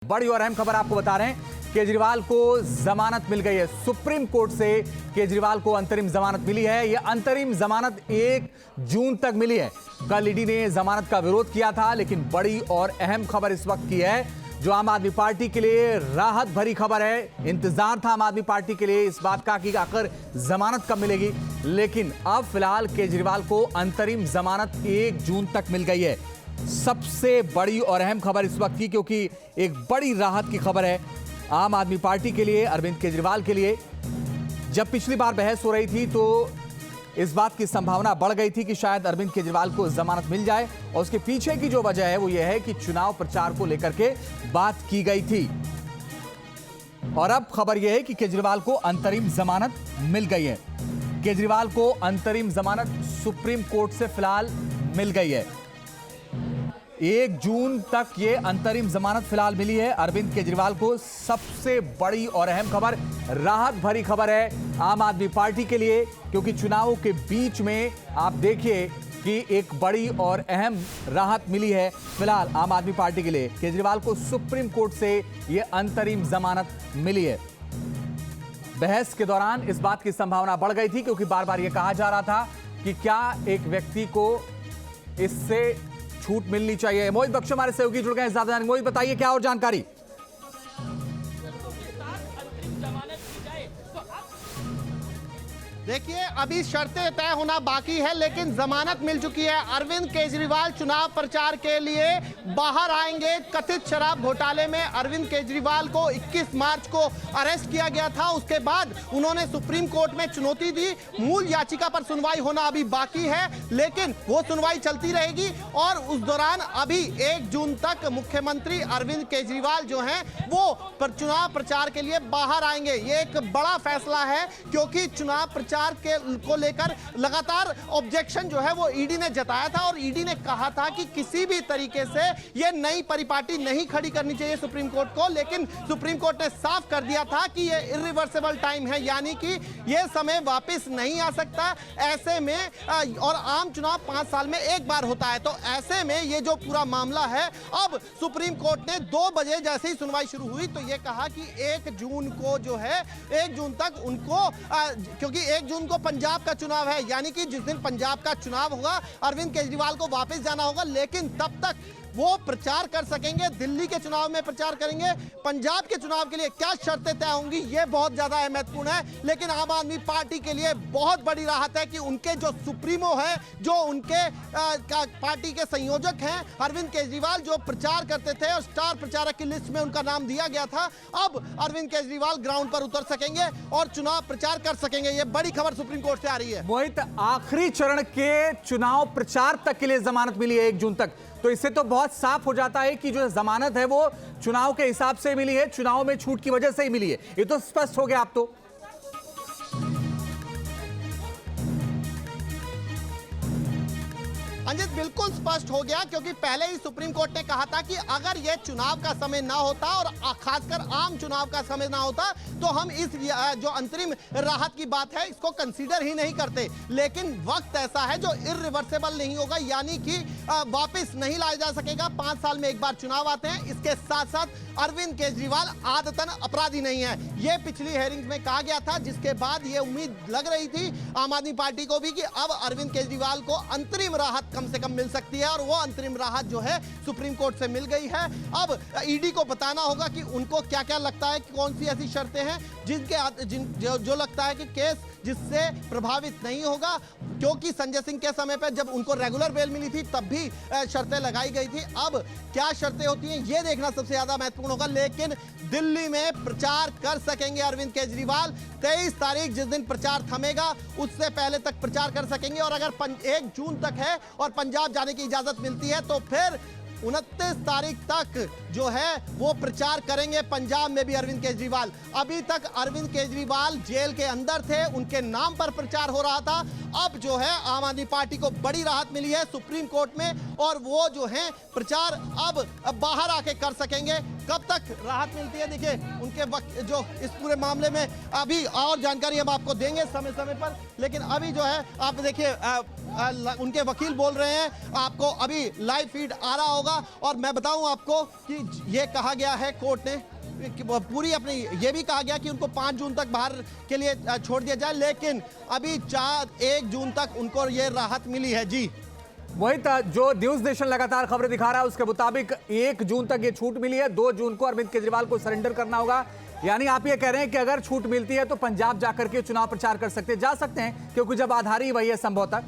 बड़ी और अहम खबर आपको बता रहे हैं। केजरीवाल को जमानत मिल गई है। सुप्रीम कोर्ट से केजरीवाल को अंतरिम जमानत मिली है। यह अंतरिम जमानत 1 जून तक मिली है। कल ईडी ने जमानत का विरोध किया था, लेकिन बड़ी और अहम खबर इस वक्त की है, जो आम आदमी पार्टी के लिए राहत भरी खबर है। इंतजार था आम आदमी पार्टी के लिए इस बात का कि आखिर जमानत कब मिलेगी, लेकिन अब फिलहाल केजरीवाल को अंतरिम जमानत 1 जून तक मिल गई है। सबसे बड़ी और अहम खबर इस वक्त की, क्योंकि एक बड़ी राहत की खबर है आम आदमी पार्टी के लिए, अरविंद केजरीवाल के लिए। जब पिछली बार बहस हो रही थी तो इस बात की संभावना बढ़ गई थी कि शायद अरविंद केजरीवाल को जमानत मिल जाए, और उसके पीछे की जो वजह है वो ये है कि चुनाव प्रचार को लेकर के बात की गई थी। और अब खबर यह है कि केजरीवाल को अंतरिम जमानत मिल गई है। केजरीवाल को अंतरिम जमानत सुप्रीम कोर्ट से फिलहाल मिल गई है। 1 जून तक ये अंतरिम जमानत फिलहाल मिली है अरविंद केजरीवाल को। सबसे बड़ी और अहम खबर, राहत भरी खबर है आम आदमी पार्टी के लिए, क्योंकि चुनावों के बीच में आप देखिए कि एक बड़ी और अहम राहत मिली है फिलहाल आम आदमी पार्टी के लिए। केजरीवाल को सुप्रीम कोर्ट से ये अंतरिम जमानत मिली है। बहस के दौरान इस बात की संभावना बढ़ गई थी, क्योंकि बार बार यह कहा जा रहा था कि क्या एक व्यक्ति को इससे छूट मिलनी चाहिए। मोहित बख्श हमारे सहयोगी जुड़ गए हैं, ज्यादा मोहित बताइए क्या और जानकारी। देखिए, अभी शर्तें तय होना बाकी है, लेकिन जमानत मिल चुकी है। अरविंद केजरीवाल चुनाव प्रचार के लिए बाहर आएंगे। कथित शराब घोटाले में अरविंद केजरीवाल को 21 मार्च को अरेस्ट किया गया था। उसके बाद उन्होंने सुप्रीम कोर्ट में चुनौती दी। मूल याचिका पर सुनवाई होना अभी बाकी है, लेकिन वो सुनवाई चलती रहेगी। और उस दौरान अभी 1 जून तक मुख्यमंत्री अरविंद केजरीवाल जो हैं वो चुनाव प्रचार के लिए बाहर आएंगे। ये एक बड़ा फैसला है, क्योंकि चुनाव प्रचार को लेकर लगातार ऑब्जेक्शन जो है वो ईडी ने जताया था, और ईडी ने कहा था कि किसी भी तरीके से ये नई परिपाटी नहीं खड़ी करनी चाहिए सुप्रीम कोर्ट को। लेकिन सुप्रीम कोर्ट ने साफ कर दिया था कि ये इरिवर्सिबल टाइम है, यानी कि ये समय वापस नहीं आ सकता। ऐसे में और आम चुनाव 5 साल में एक बार होता है, तो ऐसे में ये जो पूरा मामला है, अब सुप्रीम कोर्ट ने 2 बजे जैसे ही सुनवाई शुरू हुई तो ये कहा कि 1 जून को जो है 1 जून तक उनको, क्योंकि 1 जून को पंजाब का चुनाव है, यानी कि जिस दिन पंजाब का चुनाव होगा अरविंद केजरीवाल को वापस जाना होगा, लेकिन तब तक वो प्रचार कर सकेंगे। दिल्ली के चुनाव में प्रचार करेंगे। पंजाब के चुनाव के लिए क्या शर्तें तय होंगी ये बहुत ज्यादा महत्वपूर्ण है, लेकिन आम आदमी पार्टी के लिए बहुत बड़ी राहत है कि उनके जो सुप्रीमो है, जो उनके पार्टी के संयोजक हैं अरविंद केजरीवाल, जो प्रचार करते थे और स्टार प्रचारक की लिस्ट में उनका नाम दिया गया था, अब अरविंद केजरीवाल ग्राउंड पर उतर सकेंगे और चुनाव प्रचार कर सकेंगे। ये बड़ी खबर सुप्रीम कोर्ट से आ रही है। मोहित, आखिरी चरण के चुनाव प्रचार तक के लिए जमानत मिली है 1 जून तक, तो इससे तो बहुत साफ हो जाता है कि जो जमानत है वो चुनाव के हिसाब से मिली है, चुनाव में छूट की वजह से ही मिली है। ये तो स्पष्ट हो गया आप तो। अंजित, बिल्कुल स्पष्ट हो गया, क्योंकि पहले ही सुप्रीम कोर्ट ने कहा था कि अगर यह चुनाव का समय ना होता और खासकर आम चुनाव का समय ना होता तो हम इस जो अंतरिम राहत की बात है इसको कंसीडर ही नहीं करते। लेकिन वक्त ऐसा है जो इरिवर्सिबल नहीं होगा, यानी कि वापस नहीं लाया जा सकेगा। 5 साल में एक बार चुनाव आते हैं। इसके साथ साथ अरविंद केजरीवाल आदतन अपराधी नहीं है, यह पिछली हेयरिंग में कहा गया था, जिसके बाद यह उम्मीद लग रही थी आम आदमी पार्टी को भी कि अब अरविंद केजरीवाल को अंतरिम राहत कम से कम मिल सकती है, और वो अंतरिम राहत जो है सुप्रीम कोर्ट से मिल गई है। अब ईडी को बताना होगा कि उनको क्या क्या लगता है कि कौन सी ऐसी शर्तें हैं जो लगता है कि केस जिससे प्रभावित नहीं होगा, क्योंकि संजय सिंह के समय पर जब उनको रेगुलर बेल मिली थी तब भी शर्तें लगाई गई थी। अब क्या शर्तें होती हैं ये देखना सबसे ज्यादा महत्वपूर्ण होगा, लेकिन दिल्ली में प्रचार कर सकेंगे अरविंद केजरीवाल। 23 तारीख जिस दिन प्रचार थमेगा उससे पहले तक प्रचार कर सकेंगे, और अगर 1 जून तक है और पंजाब जाने की इजाजत मिलती है तो फिर 29 तारीख तक जो है वो प्रचार करेंगे पंजाब में भी अरविंद केजरीवाल। अभी तक अरविंद केजरीवाल जेल के अंदर थे, उनके नाम पर प्रचार हो रहा था। अब जो है आम आदमी पार्टी को बड़ी राहत मिली है सुप्रीम कोर्ट में और वो जो है प्रचार अब बाहर आके कर सकेंगे। कब तक राहत मिलती है, देखिए उनके जो इस पूरे मामले में अभी और जानकारी हम आपको देंगे समय समय पर, लेकिन अभी जो है आप देखिए उनके वकील बोल रहे हैं, आपको अभी लाइव फीड आ रहा होगा। और मैं बताऊं आपको कि ये कहा गया है कोर्ट ने पूरी अपनी, ये भी कहा गया कि उनको 5 जून तक बाहर के लिए छोड़ दिया जाए, लेकिन अभी 1 जून तक उनको ये राहत मिली है। जी मोहित, जो न्यूज नेशन लगातार खबरें दिखा रहा है उसके मुताबिक 1 जून तक ये छूट मिली है, 2 जून को अरविंद केजरीवाल को सरेंडर करना होगा। यानी आप ये कह रहे हैं कि अगर छूट मिलती है तो पंजाब जाकर के चुनाव प्रचार कर सकते जा सकते हैं, क्योंकि जब आधार ही वही है संभवतः।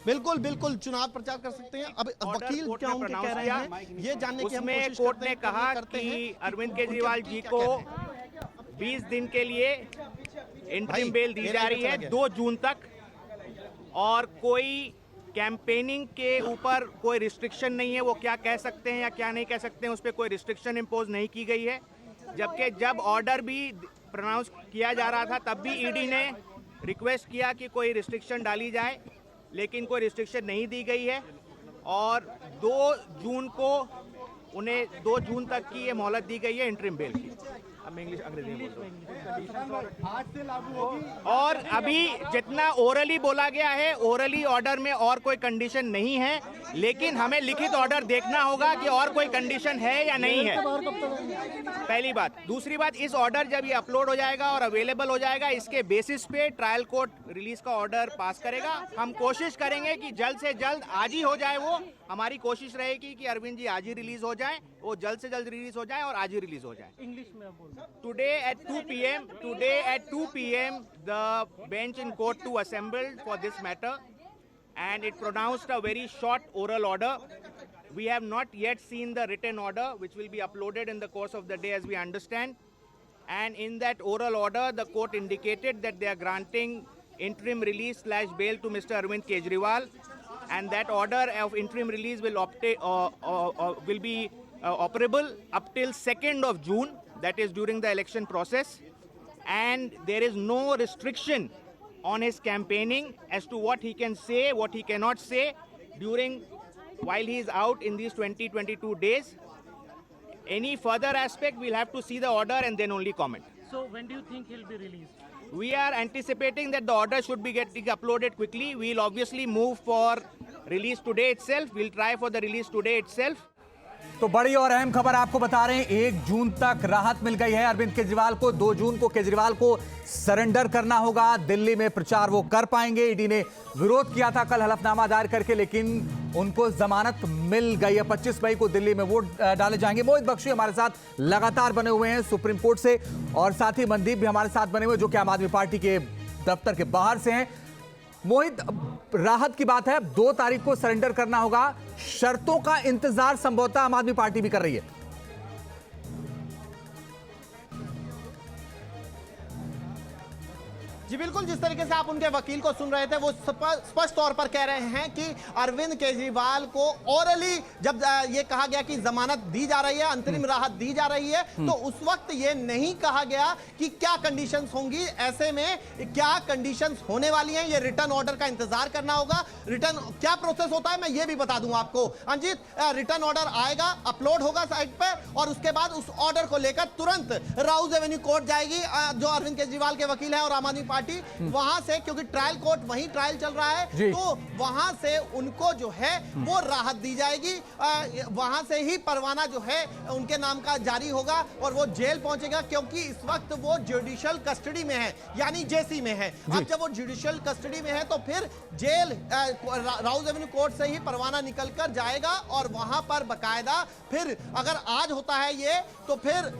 बिल्कुल बिल्कुल चुनाव प्रचार कर सकते हैं। अब वकील क्या उनके कह रहे हैं ये जानने की हम कोशिश करते हैं। कोर्ट ने कहा कि अरविंद केजरीवाल जी को 20 दिन के लिए इंटरिम बेल दी जा रही है 2 जून तक, और कोई कैंपेनिंग के ऊपर कोई रिस्ट्रिक्शन नहीं है, वो क्या कह सकते हैं या क्या नहीं कह सकते हैं उस पर कोई रिस्ट्रिक्शन इम्पोज नहीं की गई है। जबकि जब ऑर्डर भी प्रोनाउंस किया जा रहा था तब भी ईडी ने रिक्वेस्ट किया कि कोई रिस्ट्रिक्शन डाली जाए, लेकिन कोई रिस्ट्रिक्शन नहीं दी गई है। और 2 जून को उन्हें 2 जून तक की ये मोहलत दी गई है इंटरिम बेल की। अब मैं इंग्लिश अंग्रेजी में बोलता हूं। और अभी जितना ओरली बोला गया है, ओरली ऑर्डर में और कोई कंडीशन नहीं है, लेकिन हमें लिखित ऑर्डर देखना होगा कि और कोई कंडीशन है या नहीं है, पहली बात। दूसरी बात, इस ऑर्डर जब ये अपलोड हो जाएगा और अवेलेबल हो जाएगा, इसके बेसिस पे ट्रायल कोर्ट रिलीज का ऑर्डर पास करेगा। हम कोशिश करेंगे कि जल्द से जल्द आज ही हो जाए, वो हमारी कोशिश रहेगी कि अरविंद जी आज ही रिलीज हो जाए, वो जल्द से जल्द रिलीज हो जाए और आज ही रिलीज हो जाए। इंग्लिश में Today at 2 p.m. the bench in court 2 assembled for this matter, and it pronounced a very short oral order. We have not yet seen the written order, which will be uploaded in the course of the day as we understand. And in that oral order, the court indicated that they are granting interim release / bail to Mr. Arvind Kejriwal, and that order of interim release will be operable up till 2nd of June. That is during the election process, and there is no restriction on his campaigning as to what he can say, what he cannot say while he is out in these 20-22 days. Any further aspect, we'll have to see the order and then only comment. So when do you think he'll be released? We are anticipating that the order should be getting uploaded quickly. We'll obviously move for release today itself. We'll try for the release today itself. तो बड़ी और अहम खबर आपको बता रहे हैं, 1 जून तक राहत मिल गई है अरविंद केजरीवाल को। 2 जून को केजरीवाल को सरेंडर करना होगा, दिल्ली में प्रचार वो कर पाएंगे। ईडी ने विरोध किया था कल हलफनामा दायर करके, लेकिन उनको जमानत मिल गई है। 25 मई को दिल्ली में वोट डाले जाएंगे। मोहित बख्शी हमारे साथ लगातार बने हुए हैं सुप्रीम कोर्ट से, और साथ ही मनदीप भी हमारे साथ बने हुए जो कि आम आदमी पार्टी के दफ्तर के बाहर से हैं। मोहित, राहत की बात है, 2 तारीख को सरेंडर करना होगा, शर्तों का इंतजार संभवतः आम आदमी पार्टी भी कर रही है। जी बिल्कुल, जिस तरीके से आप उनके वकील को सुन रहे थे, वो स्पष्ट तौर पर कह रहे हैं कि अरविंद केजरीवाल को ओरली जब ये कहा गया कि जमानत दी जा रही है, अंतरिम राहत दी जा रही है, तो उस वक्त ये नहीं कहा गया कि क्या कंडीशंस होंगी। ऐसे में क्या कंडीशंस होने वाली हैं, ये रिटर्न ऑर्डर का इंतजार करना होगा। रिटर्न क्या प्रोसेस होता है मैं ये भी बता दूं आपको। अंजित, रिटर्न ऑर्डर आएगा, अपलोड होगा साइट पर, और उसके बाद उस ऑर्डर को लेकर तुरंत राउज एवेन्यू कोर्ट जाएगी, जो अरविंद केजरीवाल के वकील हैं और आम आदमी पार्टी वहां से, क्योंकि ट्रायल कोर्ट वहीं ट्रायल चल रहा है, तो वहां से उनको जो है वो राहत दी जाएगी। वहां से ही परवाना जो है उनके नाम का जारी होगा और वो जेल पहुंचेगा, क्योंकि इस वक्त वो जुडिशियल कस्टडी में है, यानी जेसी में है। अब जब वो जुडिशियल कस्टडी में है तो फिर जेल राउज एवेन्यू कोर्ट से ही परवाना निकल कर जाएगा, और वहां पर बकायदा फिर अगर आज होता है ये, तो फिर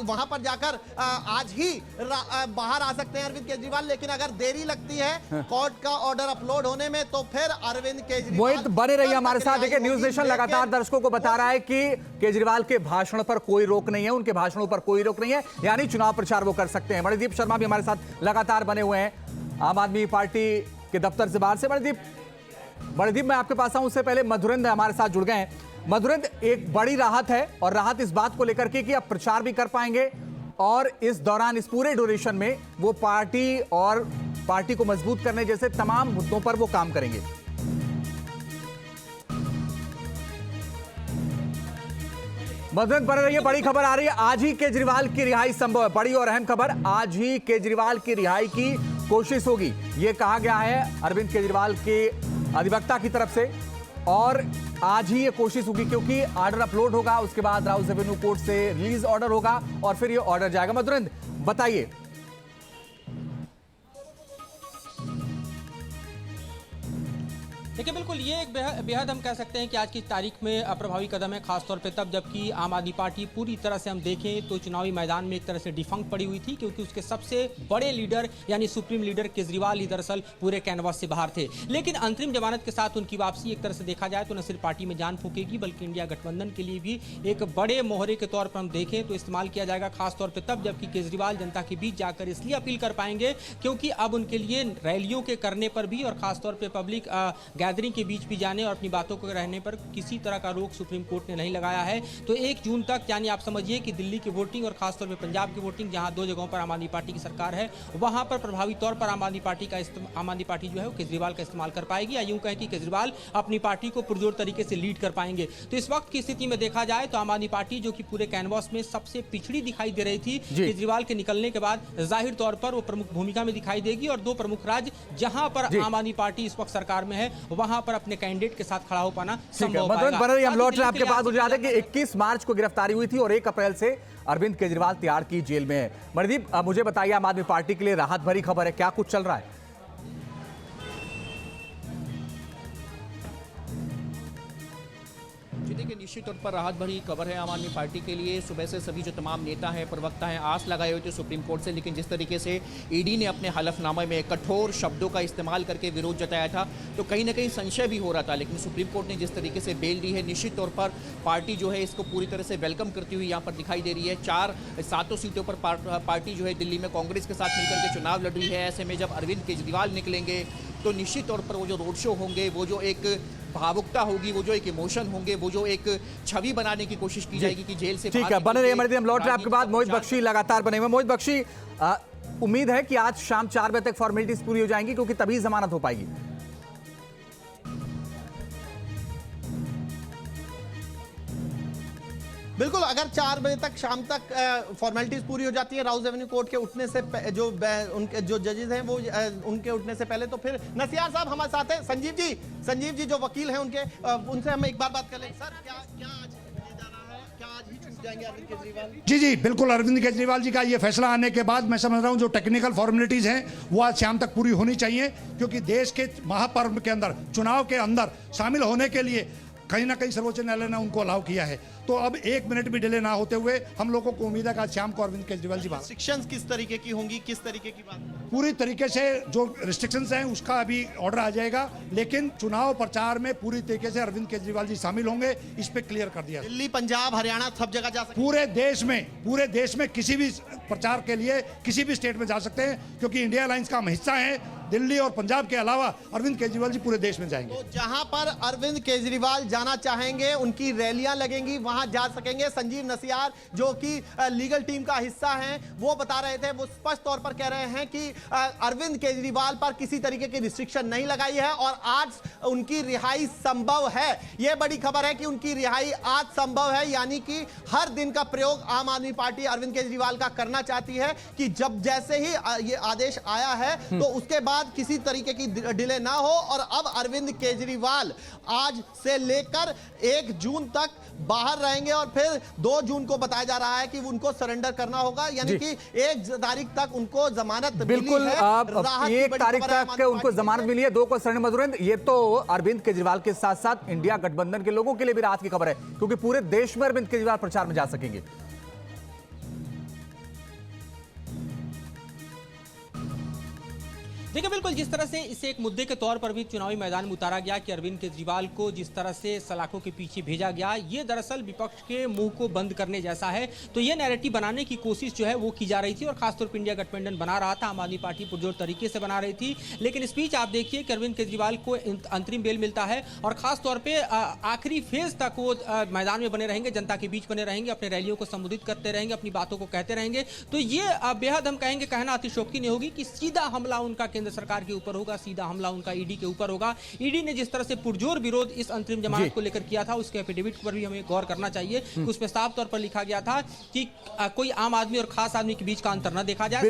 वहां पर जाकर आज ही बाहर आ सकते हैं अरविंद केजरीवाल। लेकिन अगर देरी लगती है कोर्ट का ऑर्डर अपलोड होने में, तो फिर अरविंद केजरीवाल। मोहित बने रहिए हमारे साथ। देखिए, न्यूज नेशन लगातार दर्शकों को बता रहा है कि केजरीवाल के भाषण पर कोई रोक नहीं है, उनके भाषणों पर कोई रोक नहीं है, यानी चुनाव प्रचार वो कर सकते हैं। मणिदीप शर्मा भी हमारे साथ लगातार बने हुए हैं आम आदमी पार्टी के दफ्तर से बाहर से। मणिदीप, मैं आपके पास आऊं उससे पहले मधुरेंद्र हमारे साथ जुड़ गए हैं। मधुरेंद्र, एक बड़ी राहत है, और राहत इस बात को लेकर के कि अब प्रचार भी कर पाएंगे और इस दौरान, इस पूरे ड्यूरेशन में वो पार्टी को मजबूत करने जैसे तमाम मुद्दों पर वो काम करेंगे। मदन बने रहिए, बड़ी खबर आ रही है, आज ही केजरीवाल की रिहाई संभव है। बड़ी और अहम खबर, आज ही केजरीवाल की रिहाई की कोशिश होगी, यह कहा गया है अरविंद केजरीवाल के अधिवक्ता की तरफ से। और आज ही ये कोशिश होगी क्योंकि ऑर्डर अपलोड होगा, उसके बाद राउस एवेन्यू कोर्ट से रिलीज ऑर्डर होगा और फिर ये ऑर्डर जाएगा। मधुरेंद्र बताइए। देखिए, बिल्कुल ये एक बेहद हम कह सकते हैं कि आज की तारीख में अप्रभावी कदम है, खासतौर पे तब जबकि आम आदमी पार्टी पूरी तरह से हम देखें तो चुनावी मैदान में एक तरह से डिफंक्ट पड़ी हुई थी, क्योंकि उसके सबसे बड़े लीडर यानी सुप्रीम लीडर केजरीवाल ही दरअसल पूरे कैनवास से बाहर थे। लेकिन अंतरिम जमानत के साथ उनकी वापसी एक तरह से देखा जाए तो न सिर्फ पार्टी में जान फूकेगी बल्कि इंडिया गठबंधन के लिए भी एक बड़े मोहरे के तौर पर हम देखें तो इस्तेमाल किया जाएगा, खासतौर पर तब जबकि केजरीवाल जनता के बीच जाकर इसलिए अपील कर पाएंगे क्योंकि अब उनके लिए रैलियों के करने पर भी और खासतौर पर पब्लिक गैदरिंग के बीच भी जाने और अपनी बातों को रहने पर किसी तरह का रोक सुप्रीम कोर्ट ने नहीं लगाया है। तो 1 जून तक यानी आप समझिए कि दिल्ली की वोटिंग और खासतौर पर पंजाब की वोटिंग, जहां 2 जगहों पर आम आदमी पार्टी की सरकार है, वहां पर प्रभावी तौर पर आम आदमी पार्टी जो है वो केजरीवाल का इस्तेमाल कर पाएगी, या यूं कहें कि केजरीवाल अपनी पार्टी को पुरजोर तरीके से लीड कर पाएंगे। तो इस वक्त की स्थिति में देखा जाए तो आम आदमी पार्टी जो कि पूरे कैनवास में सबसे पिछड़ी दिखाई दे रही थी, केजरीवाल के निकलने के बाद जाहिर तौर पर वो प्रमुख भूमिका में दिखाई देगी और 2 प्रमुख राज्य जहां पर आम आदमी पार्टी इस वक्त सरकार में है वहां पर अपने कैंडिडेट के साथ खड़ा हो पाना संभव मदन बने रहिए, हम लौट रहे हैं आपके पास। मुझे याद है कि 21 मार्च को गिरफ्तारी हुई थी और 1 अप्रैल से अरविंद केजरीवाल तिहाड़ की जेल में है। मणिदीप, मुझे बताइए, आम आदमी पार्टी के लिए राहत भरी खबर है, क्या कुछ चल रहा है? देखिए, निश्चित तौर पर राहत भरी खबर है आम आदमी पार्टी के लिए। सुबह से सभी जो तमाम नेता हैं, प्रवक्ता हैं, आस लगाए हुए थे सुप्रीम कोर्ट से, लेकिन जिस तरीके से ईडी ने अपने हलफनामे में कठोर शब्दों का इस्तेमाल करके विरोध जताया था तो कहीं ना कहीं संशय भी हो रहा था, लेकिन सुप्रीम कोर्ट ने जिस तरीके से बेल दी है, निश्चित तौर पर पार्टी जो है इसको पूरी तरह से वेलकम करती हुई यहाँ पर दिखाई दे रही है। 7 सीटों पर पार्टी जो है दिल्ली में कांग्रेस के साथ मिलकर के चुनाव लड़ रही है। ऐसे में जब अरविंद केजरीवाल निकलेंगे तो निश्चित तौर पर वो जो रोड शो होंगे, वो जो एक भावुकता होगी, वो जो एक इमोशन होंगे, वो जो एक छवि बनाने की कोशिश की जाएगी कि जेल से ठीक है, बने रहिए मणिदीप, हम लौट रहे हैं आपके बाद। मोहित बख्शी लगातार बने हुए। मोहित बख्शी, उम्मीद है कि आज शाम 4 बजे तक फॉर्मेलिटीज पूरी हो जाएंगी क्योंकि तभी जमानत हो पाएगी। बिल्कुल, अगर 4 बजे तक शाम तक फॉर्मेलिटीज पूरी हो जाती है राउस एवेन्यू कोर्ट के उठने से उनके जो जजेस हैं वो उनके उठने से पहले, तो फिर नसियार साहब हमारे साथ हैं। संजीव जी जो वकील हैं उनसे हम एक बार बात कर लें। सर, क्या आज होने जा रहा है? क्या आज ही छूट जाएंगे अरविंद केजरीवाल? जी बिल्कुल, अरविंद केजरीवाल जी का ये फैसला आने के बाद मैं समझ रहा हूँ जो टेक्निकल फॉर्मेलिटीज हैं वो आज शाम तक पूरी होनी चाहिए, क्योंकि देश के महापर्व के अंदर, चुनाव के अंदर शामिल होने के लिए कहीं ना कहीं सर्वोच्च न्यायालय ने उनको अलाउ किया है। तो अब 1 मिनट भी डिले ना होते हुए हम लोगों को उम्मीद है कि शाम को अरविंद केजरीवाल जी बात। रिस्ट्रिक्शंस किस तरीके की होंगी, किस तरीके की बात? पूरी तरीके से जो रिस्ट्रिक्शंस हैं उसका अभी ऑर्डर आ जाएगा, लेकिन चुनाव प्रचार में पूरी तरीके से अरविंद केजरीवाल जी शामिल होंगे, इस पे क्लियर कर दिया। दिल्ली, पंजाब, हरियाणा सब जगह जा सकते, पूरे देश में किसी भी प्रचार के लिए किसी भी स्टेट में जा सकते हैं, क्योंकि इंडिया अलायंस का हम हिस्सा है। दिल्ली और पंजाब के अलावा अरविंद केजरीवाल जी पूरे देश में जाएंगे। तो जहां पर अरविंद केजरीवाल जाना चाहेंगे, उनकी रैलियां लगेंगी, वहां जा सकेंगे। संजीव नसियार जो कि लीगल टीम का हिस्सा हैं, वो बता रहे थे, वो स्पष्ट तौर पर कह रहे हैं कि अरविंद केजरीवाल पर किसी तरीके की रिस्ट्रिक्शन नहीं लगाई है और आज उनकी रिहाई संभव है। यह बड़ी खबर है कि उनकी रिहाई आज संभव है, यानी कि हर दिन का प्रयोग आम आदमी पार्टी अरविंद केजरीवाल का करना चाहती है कि जब जैसे ही ये आदेश आया है तो उसके बाद किसी तरीके की डिले ना हो। और अब अरविंद केजरीवाल आज से लेकर 1 जून तक बाहर रहेंगे और फिर 2 जून को बताया जा रहा है कि उनको सरेंडर करना होगा, यानी कि 1 तारीख तक उनको जमानत बिल्कुल मिली है। 1 तारीख तक उनको जमानत मिली है, 2 को सरेंडर। मधुरेंद्र, ये तो अरविंद केजरीवाल के साथ साथ इंडिया गठबंधन के लोगों के लिए भी राहत की खबर है, क्योंकि पूरे देश में अरविंद केजरीवाल प्रचार में जा सकेंगे। देखिए बिल्कुल जिस तरह से इसे एक मुद्दे के तौर पर भी चुनावी मैदान में उतारा गया कि अरविंद केजरीवाल को जिस तरह से सलाखों के पीछे भेजा गया, ये दरअसल विपक्ष के मुंह को बंद करने जैसा है। तो ये नैरेटिव बनाने की कोशिश जो है वो की जा रही थी और खासतौर पर इंडिया गठबंधन बना रहा था, आम आदमी पार्टी पुरजोर तरीके से बना रही थी। लेकिन इस बीच आप देखिए कि अरविंद केजरीवाल को अंतरिम बेल मिलता है और खासतौर पर आखिरी फेज तक वो मैदान में बने रहेंगे, जनता के बीच बने रहेंगे, अपने रैलियों को संबोधित करते रहेंगे, अपनी बातों को कहते रहेंगे। तो ये बेहद हम कहेंगे कहना अतिशयोक्ति नहीं होगी कि सीधा हमला उनका केंद्र सरकार के ऊपर होगा, सीधा हमला उनका ईडी के ऊपर होगा। ईडी ने जिस तरह से पुरजोर विरोध इस अंतरिम जमानत को लेकर किया था, उसके एफिडेविट पर भी हमें गौर करना चाहिए कि उसमें साफ तौर पर लिखा गया था कि कोई आम आदमी और खास आदमी के बीच का अंतर न देखा जाए।